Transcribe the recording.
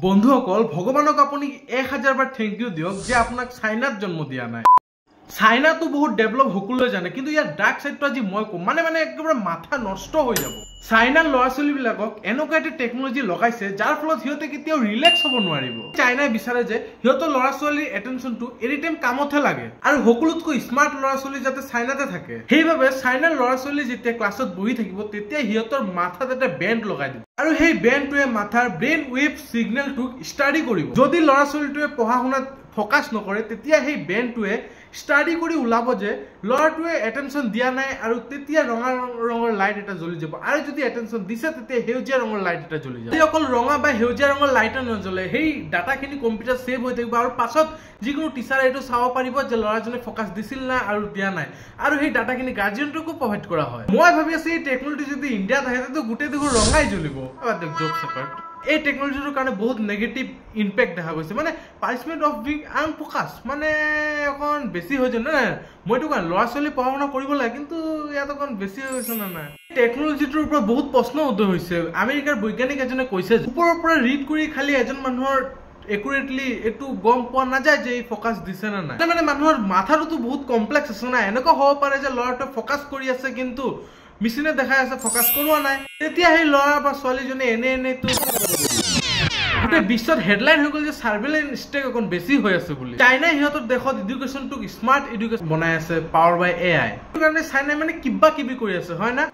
বন্ধুসকল ভগৱানক আপুনি 1000 বাৰ থ্যাংক ইউ দিয়ক যে আপোনাক চাইনাত জন্ম দিয়া নাই। চাইনা তো বহুত ডেভেলপ হকুলৈ জানে কিন্তু ইয়াৰ ডাৰ্ক সাইডটো আজি মই কম মানে একেবাৰে মাথা নষ্ট হৈ যাব। চাইনাৰ ল'ৰা-ছোৱালী বিলাকক এনেকুৱা এটা টেকনলজি লগাইছে যাৰ ফলত সিহঁতে কেতিয়াও ৰিলেক্স হ'ব নোৱাৰিব। চাইনাই বিচাৰে যে সিহঁতৰ ল'ৰা-ছোৱালীৰ এটেনশনটো এনি টাইম কামতে লাগে আৰু সকলোতকৈ স্মাৰ্ট ল'ৰা-ছোৱালী যাতে চাইনাতে থাকে। সেইবাবে চাইনাৰ ল'ৰা-ছোৱালী যেতিয়া ক্লাছত বহি থাকিব তেতিয়া সিহঁতৰ মাথাত এটা বেণ্ড লগাই দিব আৰু সেই বেণ্ডটোৱে মাথাৰ ব্ৰেইন ৱেভ সিগনেলটোক ষ্টাডি কৰিব। যদি ল'ৰা-ছোৱালীটোৱে পঢ়া শুনাত ফোকাস নকৰে তেতিয়া সেই বেণ্ডটোৱে ষ্টাডি কৰি ওলাব যে ল'ৰাটোৱে এটেনশন দিয়া নাই আৰু তেতিয়া ৰঙা ৰঙৰ লাইট এটা জ্বলি যাব আৰু যদি এটেনশন দিছে তেতিয়া সেউজীয়া ৰঙৰ লাইট এটা জ্বলি যাব। যদি অকল ৰঙা বা সেউজীয়া ৰঙৰ লাইট নজ্বলে সেই ডাটাখিনি কম্পিউটাৰ সেভ হৈ থাকিব আৰু পাছত যিকোনো টিচাৰে এইটো চাব পাৰিব যে ল'ৰাজনে ফোকাস দিছিল না আৰু দিয়া নাই আৰু সেই ডাটাখিনি গাৰ্জিয়ানটোকো প্ৰভাইড কৰা হয়। মই ভাবি আছো এই টেকনলজি যদি ইণ্ডিয়াত আহে তেন্তে গোটেই দেখোন ৰঙাই জ্বলিব। জোক সেপাৰেট এই টেকনলজিটোৰ কাৰণে বহুত নেগেটিভ ইম্পেক্ট দেখা গৈছে মানে পানিশমেন্ট অফ বিং আনফোকাস মানে অকণ বেছি হৈ যায় না। মইতো কওঁ ল'ৰা-ছোৱালী পঢ়া শুনা কৰিব লাগে কিন্তু ইয়াত অকণ বেছি হৈ গৈছে না নাই। টেকনলজিটোৰ ওপৰত বহুত প্ৰশ্ন উদয় হৈছে। আমেৰিকাৰ বৈজ্ঞানিক এজনে কৈছে ওপৰৰ পৰা ৰিড কৰি খালি এজন মানুহৰ একুৰেটলি এইটো গম পোৱা নাযায় যে এই ফোকাস দিছে না নাই। মানে মানুহৰ মাথাটো বহুত কমপ্লেক্স আছে না। এনেকুৱা হ'ব পাৰে যে ল'ৰাটোৱে ফোকাস কৰি আছে কিন্তু মেচিনে দেখাই আছে ফোকাস কৰোৱা নাই। তেতিয়া সেই ল'ৰা বা ছোৱালীজনে এনেতো গোটেই বিশ্বত হেডলাইন হৈ গ'ল যে সাৰ্ভেইলেন্স ষ্টেক অকণ বেছি হৈ আছে বুলি। চাইনাই সিহঁতৰ দেশত এডুকেশ্যনটোক স্মাৰ্ট এডুকেশ্যন বনাই আছে পাৱাৰ বাই AI। সেইটো কাৰণে চাইনাই মানে কিবা কিবি কৰি আছে হয় না।